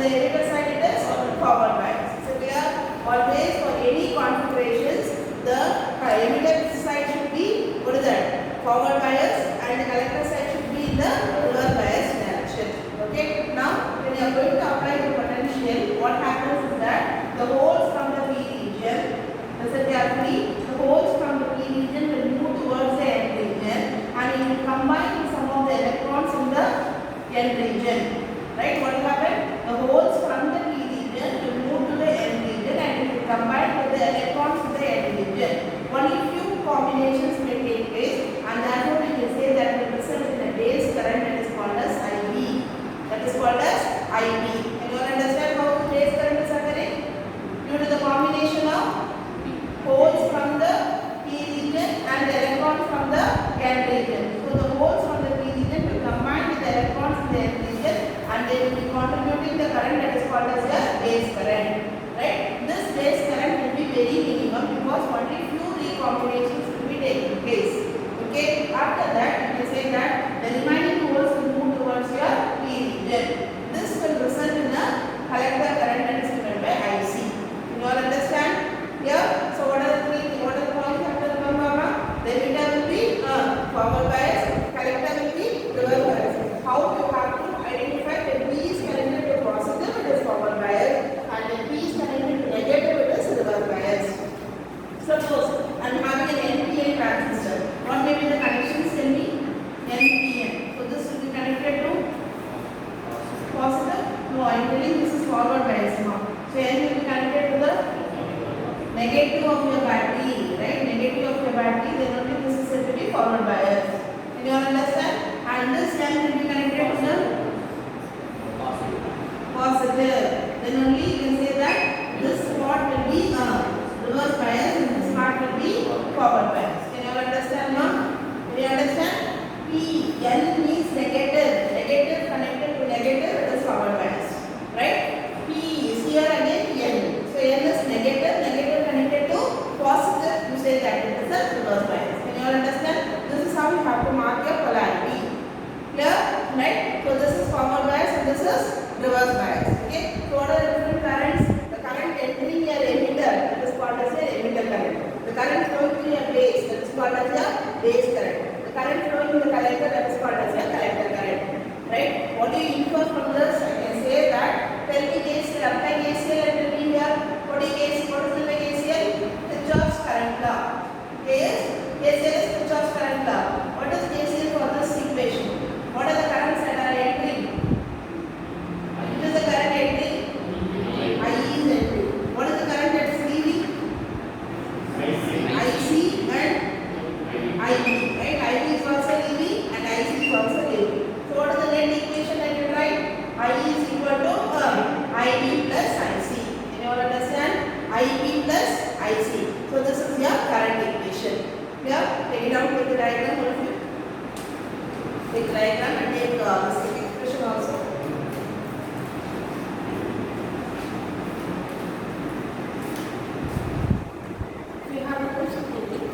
the emitter side it is forward bias. So we are always for any configurations the emitter side should be what is that? Forward bias, and the collector side should be in the reverse bias direction. Okay. Now when you are going to apply the potential, what happens is that the holes from the P region, listen carefully, the holes from the P region will move towards the N region and it will combine with some of the electrons in the N region. Right? What will happen? The holes from the P region will move to the N region and it will combine with the electrons in the N region. Only few combinations may take place, and therefore we can say that will result in a base current that is called as IB. That is called as IB. Can you all understand how the base current is occurring? Due to the combination of holes from the P region and the electrons from the N region. So the holes from the P region will combine with the electrons in the N region and they will be contributing the current that is called as a base current. Right? This base current will be very minimum because only few recombinations will be taking place. Okay? After that, you can say that the remaining holes will move towards your P region. This will result in a collector current that is given by IC. You all understand? Yeah? So what are the points you have to remember? The emitter will be forward bias, collector will be reverse bias. How you have to identify that B is connected to positive, it is forward bias, and if B is connected to negative, it is reverse bias. Suppose I am having an NPN transistor. What may be the connections in me? NPN. So this will be connected to positive? No, I am telling this is forward bias now. So N will be connected to the negative of your battery, right? Negative of your battery, then only this is said to be forward bias. Can you all understand? And this N will be connected to the positive. Then only you can say that this part will be reverse bias and this part will be forward bias. Can you all understand now? Can you understand? P, N means negative. Negative connected to negative, it is forward bias. Right? P is here again N. So N is negative, negative connected to positive, you say that it is a reverse bias. Can you all understand? This is how you have to mark your polarity. Clear? Right? So this is forward bias and this is reverse bias. Okay? So what are the different currents? The current entering your emitter, that is called as your emitter current. The current flowing through your base, that is called as your base current. The current flowing in the collector, that is called as your collector current. Right? What do you infer from this? I can say that tell me KCL, apply KCL and tell me here what is KCL? What is the KCL? Kirchhoff's current law. KCL is Kirchhoff's current law. What is KCL for this equation? What are the currents that are entering? It is the current entering. I is entering. What is the current that is leaving? IC and IB. Right? IB is also leaving and IC is also leaving. So what is the net equation that you write? I is equal to IB plus IC. Can you all understand? IB plus IC. So this is your current equation. Yeah? Take it out, take the diagram, all of you. Take the diagram and take this expression also. If you have a question, take it.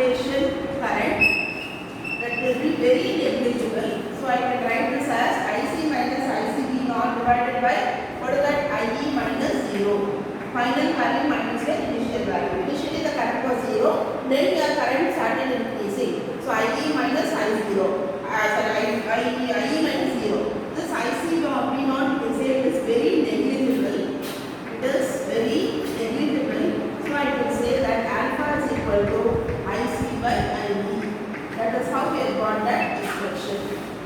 saturation current, that will be very negligible. So I can write this as IC minus ICB naught divided by, what is that, IE minus 0. Final value minus the initial value. Initially the current was 0, then your current started increasing. So IE minus I0, IE minus 0. This IC naught we not say it is very negligible. It is very negligible. So I can say that alpha is equal to IC by IE. That is how we have got that expression.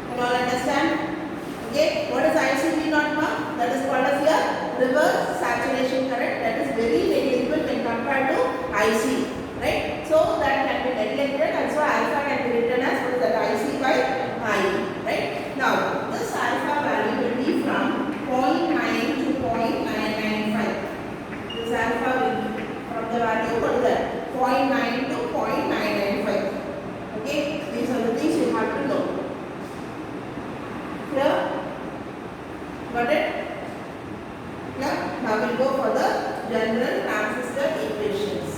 Can you all understand? Okay, what is ICB naught now? That is called as your reverse saturation current. That is very negligible when compared to IC, right? So that can be neglected, and so alpha can be written as, what is that, IC by IE, right? Now this alpha value will be from 0.9 to 0.995. This alpha will be from the value, what is that, 0.9 to 0.995. Okay, these are the things you have to know. Clear? Got it? Yeah. Now we'll go for the general transistor equations.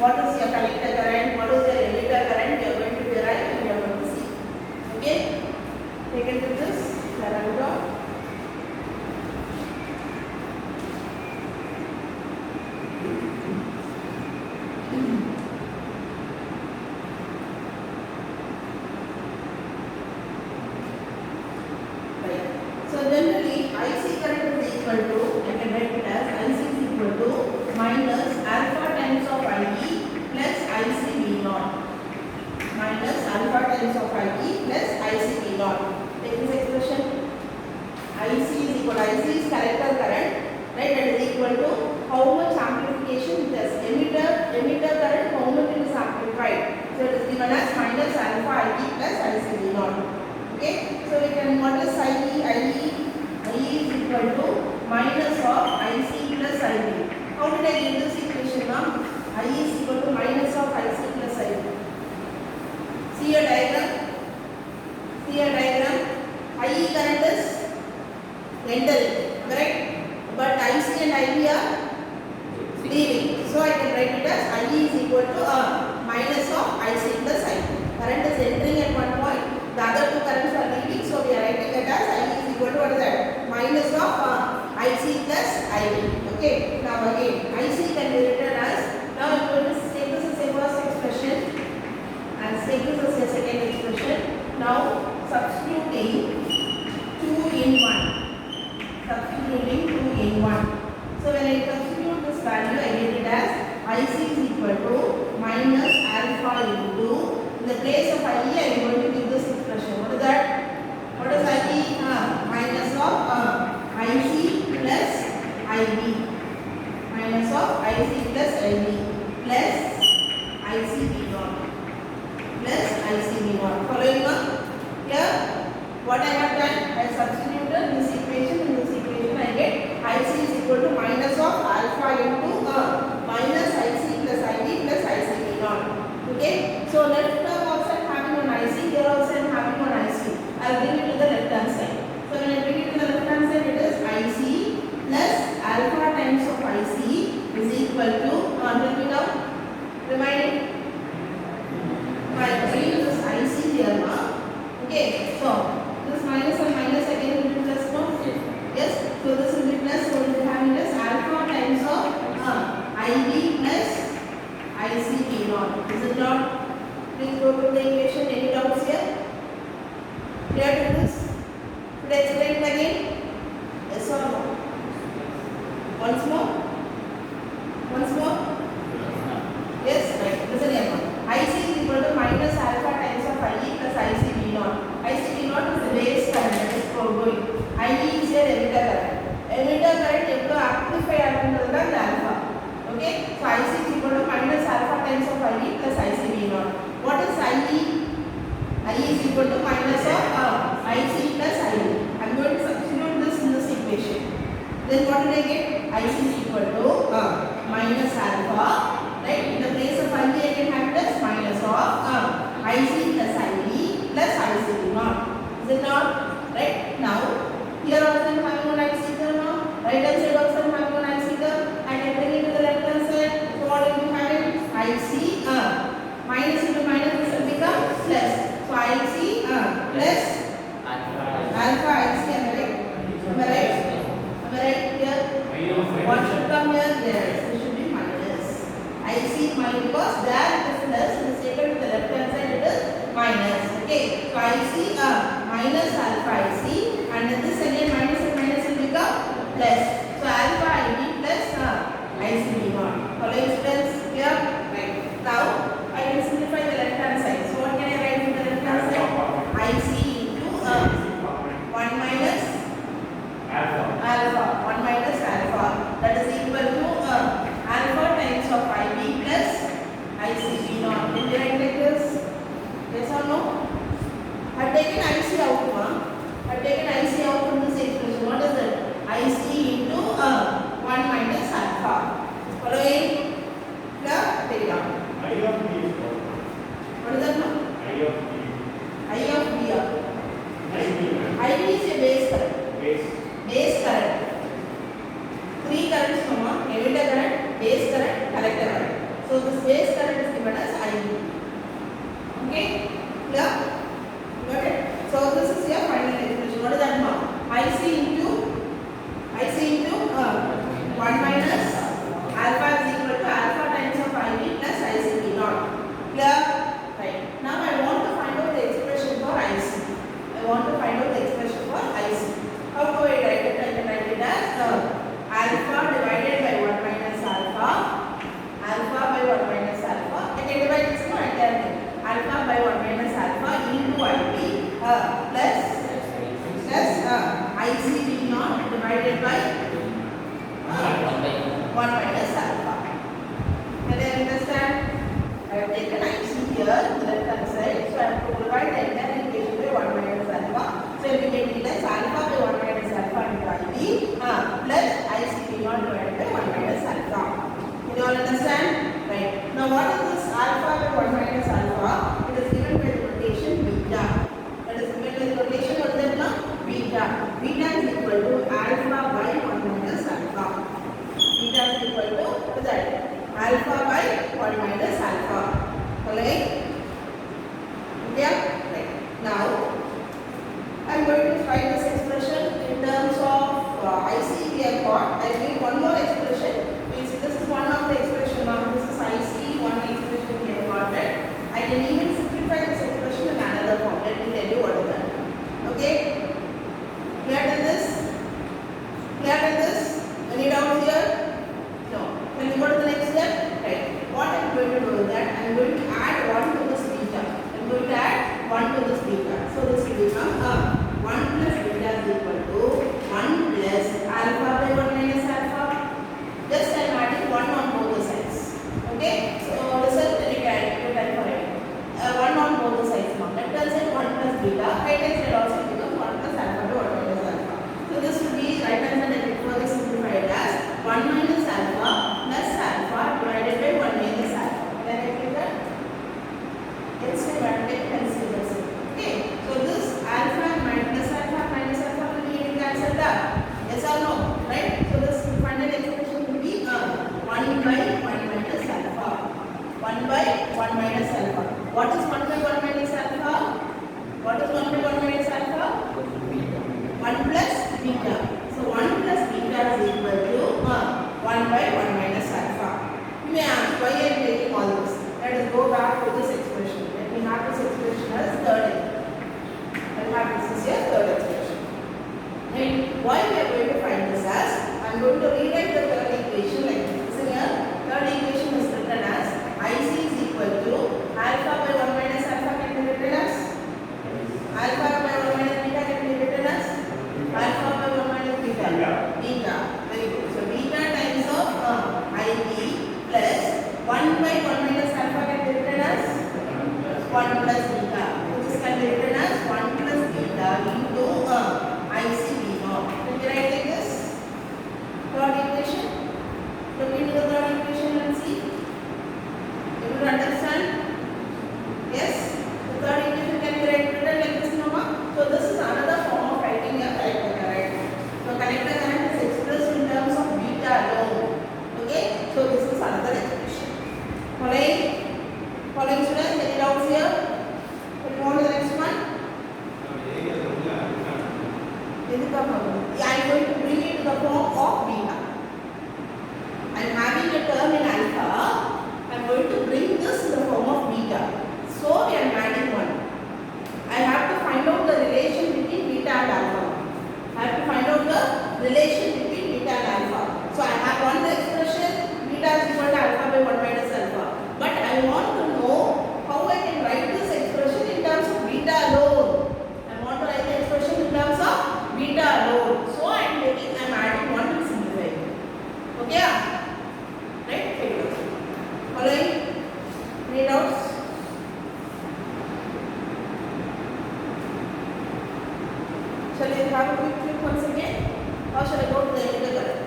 What is your collector current? What is your emitter current? We are going to derive and we are going to see. Okay? Take it to this. So generally IC current is equal to, I can write it as IC is equal to minus alpha times of IE plus ICB naught. Minus alpha times of IE plus ICB naught. Take this expression. IC is equal to, IC is collector current, right? That is equal to how much amplification it has. Emitter current, how much it is amplified. So it is given as minus alpha IE plus ICB naught. Okay, so we can, what is IE is equal to minus of IC plus IB. How did I get this equation now? IE is equal to minus of IC plus IB. See a diagram? IE current is entering, correct? But IC and IB are leaving. So I can write it as IE is equal to minus of IC plus IB. Current is entering at one point. The other two currents are leaving, so we are writing it as IE is equal to, what is that, minus of IC plus IB. Okay, now again IC can be written as, now I am going to take this as a first expression and take this as a second expression. Now substituting 2 in 1. Substituting 2 in 1. So when I substitute this value, I get it as IC is equal to minus alpha into, in the place of IE, I am going to give this expression. What is that? What is IE? Minus of IC plus IB. Minus of IC plus IB plus ICB naught. Plus ICB naught. Following up? Here, what I have done? I substituted this equation. In this equation, I get IC is equal to minus of alpha into minus IC plus IB plus ICB naught. Okay, so left term also I am having on IC, here also I am having on IC. I will bring it to the left hand side. So when I bring it to the left hand side, it is IC plus alpha times of IC is equal to, tell me now, remaining. I bring this IC here now. Okay, so this minus and minus again will be plus no? Yes, so this will be plus, so we will have it as alpha times of IB plus ICB naught. Is it not? Please go to the equation. Any doubts here? Clear to this? Should I explain it again? Yes or no? Once more? Once more? Yes, right. Listen here. IC is equal to minus alpha times of IE plus ICB naught. ICB naught is the base current that is going. IE is your emitter current. Emitter current is to amplify the alpha. Okay, so IC is equal to minus alpha times of IE plus ICB naught. What is IE? IE is equal to minus of IC plus IE. I am going to substitute this in this equation. Then what did I get? IC is equal to minus alpha, right? In the place of IE, I can have this minus of IC plus IE plus ICB naught. Is it not? Right? Now, here also I am having one IC term now. Right hand side also I am having one IC term. And I bring it to the left hand side. So what will be having? IC minus base current. Three currents, emitter current, base current, collector current. So this base current is given as IB. Okay, clear? Got it? So this is your final expression. What is that now? IC into 1 minus alpha is equal to alpha times of IB plus IC naught. Clear? Right. Now I want to find out the expression for IC. How do I write it? I can write it as alpha divided by 1 minus alpha by 1 minus alpha. I can divide this into entire thing. Alpha by 1 minus alpha into IB plus IC naught divided by 1 minus alpha. Can you understand? I have taken IC here, the left hand side, so I have to divide the entire equation by 1 minus alpha. So we get it as alpha by 1 minus alpha into IB plus IC naught divided by 1 minus alpha. Can you all understand? Right. Now what is this alpha by 1 minus alpha? It is given by the notation beta. That is given by the notation of that now? Beta. Beta is equal to alpha by 1 minus alpha. Beta is equal to what is that? Alpha by 1 minus alpha. Alright? Yeah? Right. Now I am going to write this expression in terms of IC we have got. I will give one more expression. This is one of the expression. Now this is IC, one expression we have got it. I can even simplify this expression in another form. Let me tell you what is that. Okay? Clear to this? Any doubts here? No. Can we go to the next step? Right. What I am going to do is that I am going to add 1 to this beta. So this will become 1 plus beta is equal to 1 plus alpha by 1 minus alpha. Just I am adding 1 on both the sides. Okay? So result you can type for it. 1 on both the sides. Left hand side 1 plus beta. Right hand side also becomes 1 plus alpha by 1 minus alpha. So this will be right hand side and further simplified as 1 minus alpha plus alpha divided by 1 minus alpha. Can I get that? Yes, I will take pencil. Okay. So this alpha minus alpha will be getting cancelled out. Yes or no? Right? So this final expression will be 1 by 1 minus alpha. 1 by 1 minus alpha. What is 1 by 1 minus alpha? 1 plus beta. So 1 plus beta is equal to 1 by 1 minus alpha. You may ask why I am taking all this. Let us go back to this expression. Let me have this expression as third expression. This is your third expression. Right? Why we are going to find this as? I am going to rewrite the third equation like this. So here, third equation is written as IC is equal to alpha by 1 minus alpha can be written as alpha by 1 minus beta can be written as alpha by 1 minus beta. Beta. Very good. So beta times of IB plus 1 by 1 minus alpha can be written as 1 plus beta. So this can be written as 1 plus beta into IC naught. Can we write like this? Third equation. Look into the third equation and see. You will understand? Yes? The third equation can be written like this, Noma. So this is another form of writing a collector current. So collector current is expressed in terms of beta alone. Okay? So this is another expression. Following students, any doubts here? Can we go on to the next one? I am going to bring it to the form of beta. I am having a term in alpha. I am going to bring this in the form of beta. So we are adding 1. I have to find out the relation between beta and alpha. I have to find out the relation between beta and alpha. So I have one expression beta is equal to alpha by 1 minus alpha. But I want to know how I can write this expression in terms of beta alone. I want to write the expression in terms of beta alone. So I am adding 1 to simplify. Okay? Right? Take it. Following? Any doubts? Shall I have a quick flip once again? Or shall I go to the emitter current?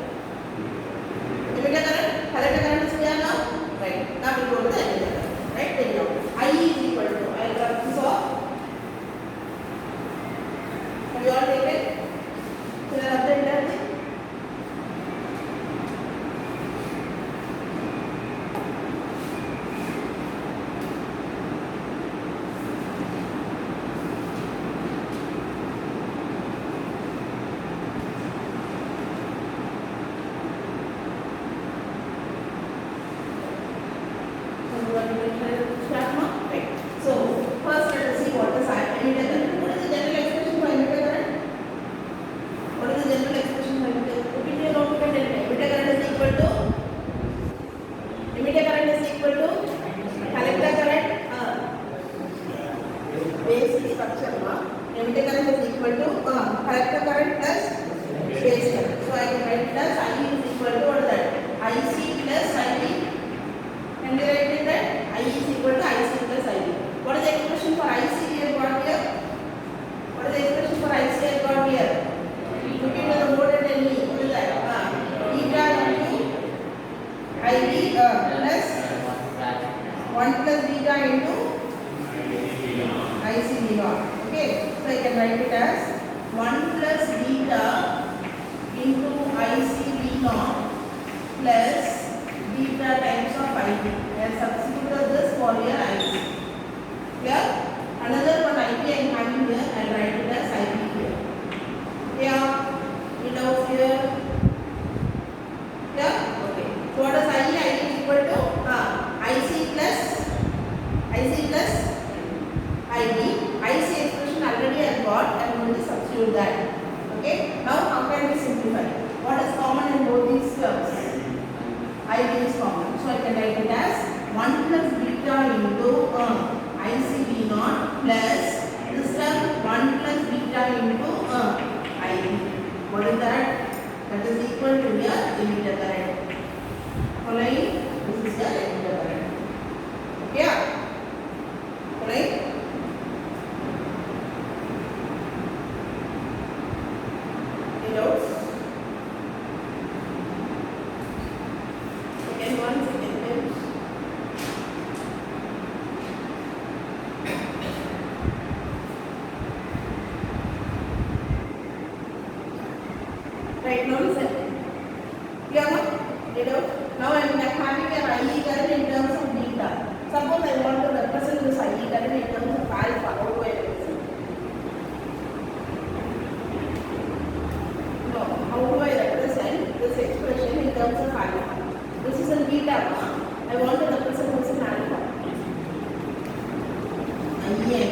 Emitter current? Collector current is clear now? Right. Now we go to the emitter current. Right? Take it out. I is equal to, I will rub this off. Have you all taken? So then after that, basic structure. Emitter current is equal to collector current plus base current. So I can write it as I is equal to what is that? IC plus IB. Can we write it that I is equal to IC plus IB? What is the expression for IC we have got here? What is the expression for IC I have got here? Look into the board and tell me what is that? Beta into IB plus 1 plus beta into IC V naught. Okay, so I can write it as 1 plus beta into IC V naught plus beta times of IB. I have substituted this for your IC. Clear? Another one IB I am having here, I will write it as IB here. Yeah, it out here. Yeah, okay. So what is IE? IE is equal to IC plus IB. IC expression already I got. I am going to substitute that. Okay. Now how can we simplify? What is common in both these terms? IB is common. So I can write it as 1 plus beta into IC V naught plus this term 1 plus beta into IB. What is that? That is equal to your emitter current. Following, this is your emitter current. Okay? Right? Any doubts? Second one, second page. Right, now listen. Clear now? Get out. Now I am having an IE current in terms of beta. Suppose I want to represent this IE current in terms of alpha. How do I represent? No, how do I represent this expression in terms of alpha? This is in beta. I want to represent this in alpha. IE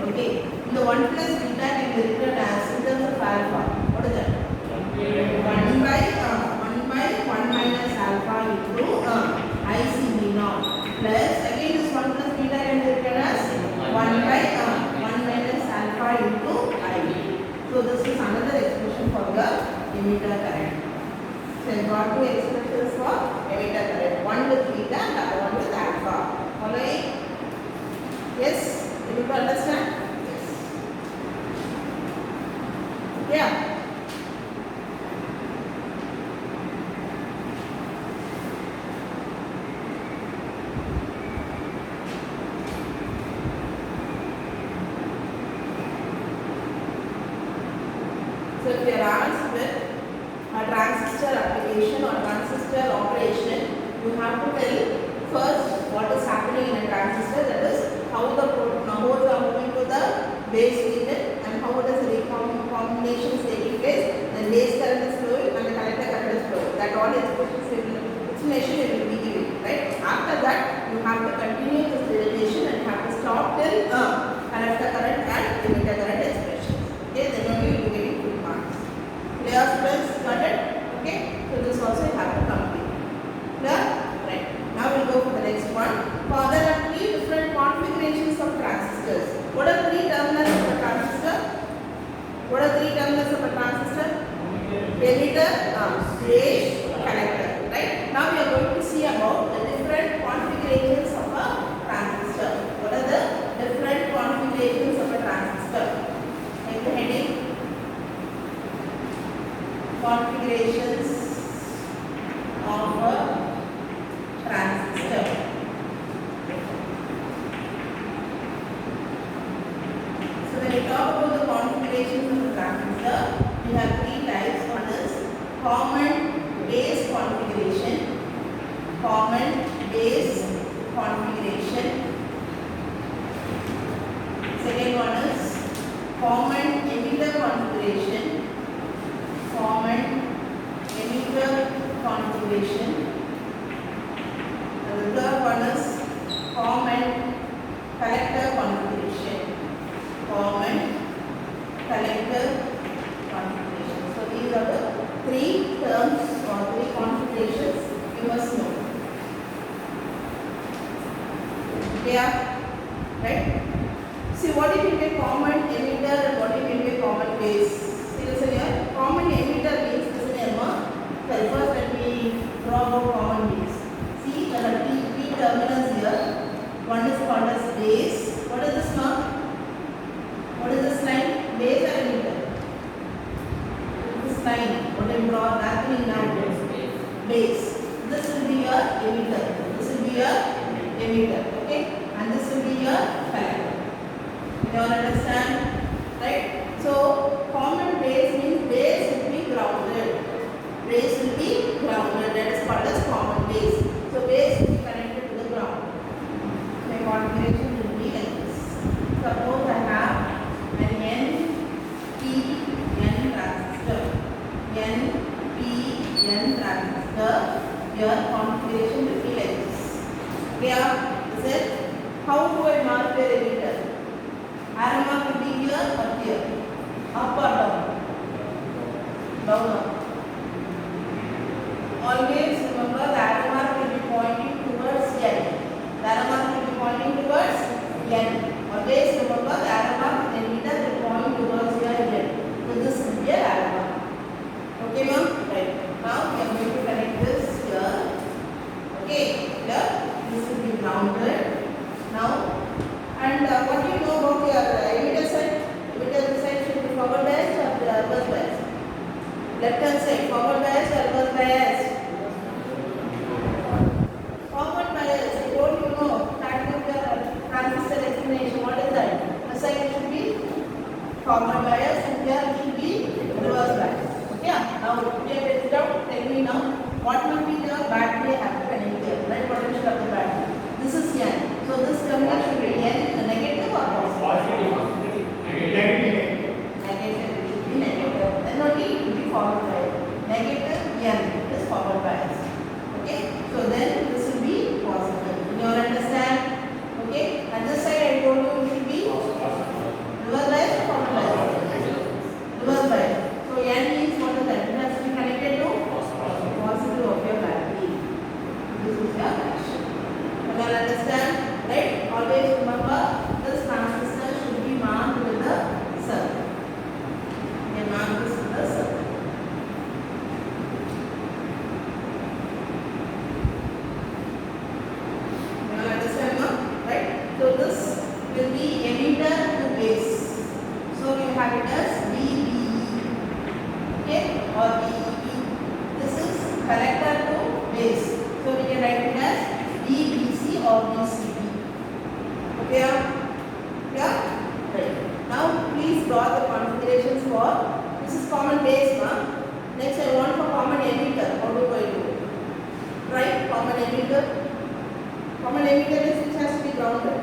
okay. The 1 plus beta can be written as in terms of alpha. What is that? 1 by 1 minus alpha into IC V naught plus again this 1 plus beta can be written as 1 by 1 minus alpha into IB. So this is another expression for the emitter current. So I got two expressions for emitter current. One with beta and the other one with alpha. Following? Yes? Able to understand? Yes. Yeah. So if you are asked with a transistor application or transistor operation, you have to tell first what is happening in a transistor, that is how the holes are moving to the base region and how does the recombination is taking place, then base current is flowing and the collector current is flowing. That all explanation you will be giving, right? After that, you have to continue this derivation and you have to stop till collector current and emitter current expressions. Okay, then only you will be getting full marks. Clear, students? Got it? Okay, so this also you have to complete. Clear? Right. Now we will go for the next one. There are three different configurations of transistors. What are three terminals of a transistor? What are three terminals of a transistor? Emitter, base, collector. Right? Now we are going to see about the different configurations of a transistor. What are the different configurations of a transistor? Like the heading. Configurations of a transistor. So when we talk about the configurations of a transistor, we have three types. One is common base configuration, common base configuration. Second one is common emitter configuration, common emitter configuration. And the third one is common collector configuration, common collector configuration. So these are the three terms or three configurations you must know. Yeah, right? See what it will be common emitter and what it will be common base. See listen here. Common emitter means listen here ma. First let me draw out common base. See there are three terminals here. One is called as base. What is this ma? What is this line? Base or emitter? This line. What I draw happening now? Base. This will be your emitter. This will be your emitter. Okay. And this will be your collector. You all understand? Right? So, common base means base will be grounded. Base will be grounded. That is called as common base. So, base will be connected to the ground. My configuration will be like this. Suppose I have an NPN transistor. NPN transistor. Your configuration will be like this. Clear? Is it? How do I mark the emitter? Arrow mark will be here or here? Up or down? Down up. Always remember the arrow mark will be pointing towards N. The arrow mark will be pointing towards N. Always remember the arrow mark in emitter will point towards your N. So this will be an arrow mark. Okay ma'am? Right. Now we are going to connect this here. Okay. Here. This will be grounded. Now, and what do you know about your emitter side? Emitter side should be forward biased or reverse biased? Left hand side, forward biased or reverse biased? Forward biased. What do you know? Starting with your transistor explanation. What is that? The side should be forward biased and here it should be reverse biased. Yeah. Now, we have figured out. Tell me now, what will be the battery I have to connect here? Right? Potential of the battery. This is N. So this terminal should be N, the negative or positive? Negative. Negative. It should be negative. Then only it will be forward bias. Negative N is forward bias. Okay. So then this will be positive. You all understand? Okay. And this side I told you it should be reverse bias or forward bias? Reverse bias. So N means what is that? It has to be connected to positive of your battery. This is your connection. You all understand? Right? Always remember this transistor should be marked with the circle. You can mark this with the circle. You all understand now? Right? So this will be emitter to base. So we have it as Beee. Okay? Or Beee. This is collector to base. So we can write it as BBC or BCB. Okay? Yeah? Right. Now please draw the configurations for this is common base. Next I want for common emitter. How do I do it? Right? Common emitter. Common emitter is which has to be grounded.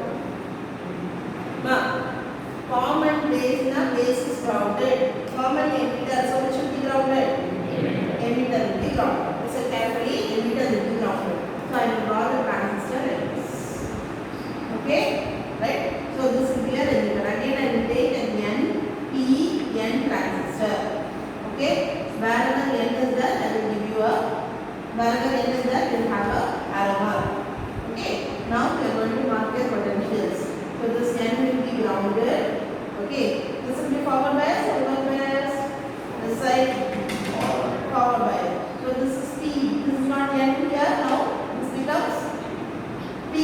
Common base is grounded. Common emitter, so which should be grounded? Emitter will be grounded. Listen carefully, emitter will be grounded. So I will draw the transistor like this. Okay? Right? So this will be an emitter. Again I will take an NPN transistor. Okay? Wherever N is there, I will give you a wherever N is there, you will have a arrow mark. Okay? Now we are going to mark your potentials. So this N will be grounded. Okay? This will be forward bias or reverse bias? This side forward bias. So this is P. This is not N here now. This becomes P.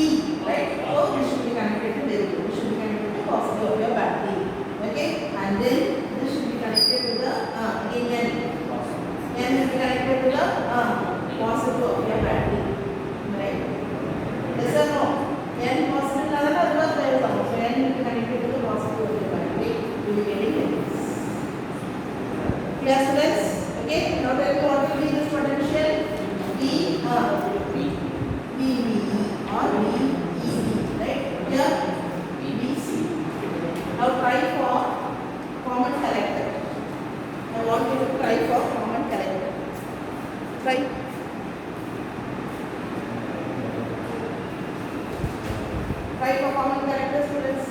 Right? So this should be connected to this. This should be connected to positive of your battery. Okay? And then this should be connected to the N. N will be connected to the positive of your battery. Right? Yes or no? N positive another reverse bias also. So N will be connected to the positive of your battery. You will be getting this. Clear students? Okay? Now tell me what will be this potential? Beee or Beee. Right? Here BBC. Now try for common collector. I want you to try for common collector. Try. Try for common collector students.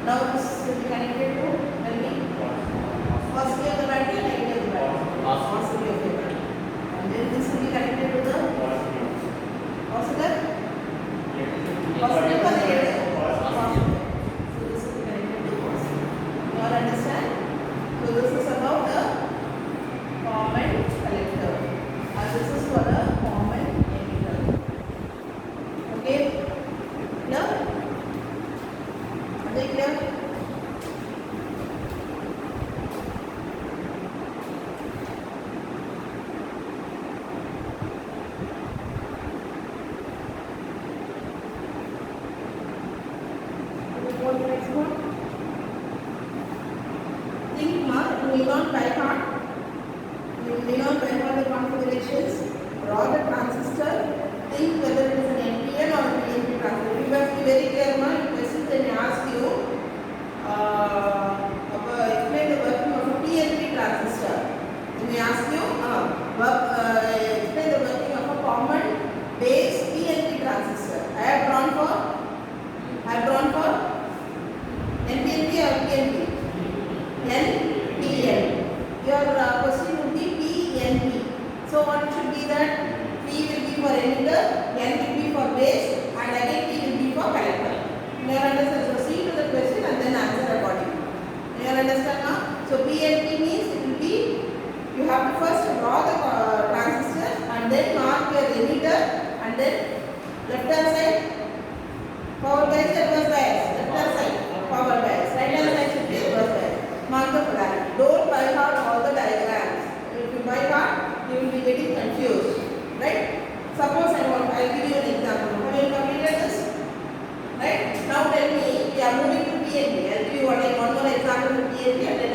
Now this will be connected to, tell me, positive of the battery, negative of the battery. Positive of the battery. And then this will be connected to the positive. Positive or negative? Positive. So this will be connected to positive. You all understand? So this is about the common collector. And this is for the common emitter. Okay? Clear? Are they clear? What next one? Think not, you may not by heart. You may not by heart the configurations. Draw the transistor. Think whether it is an NPN or a PNP transistor. You have to be very clear now. In questions they may ask you, explain the working of a PNP transistor. They may ask you, explain the working of a common base PNP transistor. I have drawn for NPNP or PNP? NPN. Your question would be PNP. So what should be that? P will be for emitter, N will be for base, and again P will be for collector. You understand? So see to the question and then answer accordingly. You understand now? So PNP means it will be, you have to first draw the transistor and then mark your emitter and then left hand side power bias, reverse bias. Left hand side power bias. Right hand side should be reverse bias. Mark the polarity. Don't by heart all the diagrams. If you by heart, you will be getting confused. Right? Suppose I'll give you an example. Have you completed this? Right? Now tell me, we are moving to PNP. I'll give you one more example of PNP and then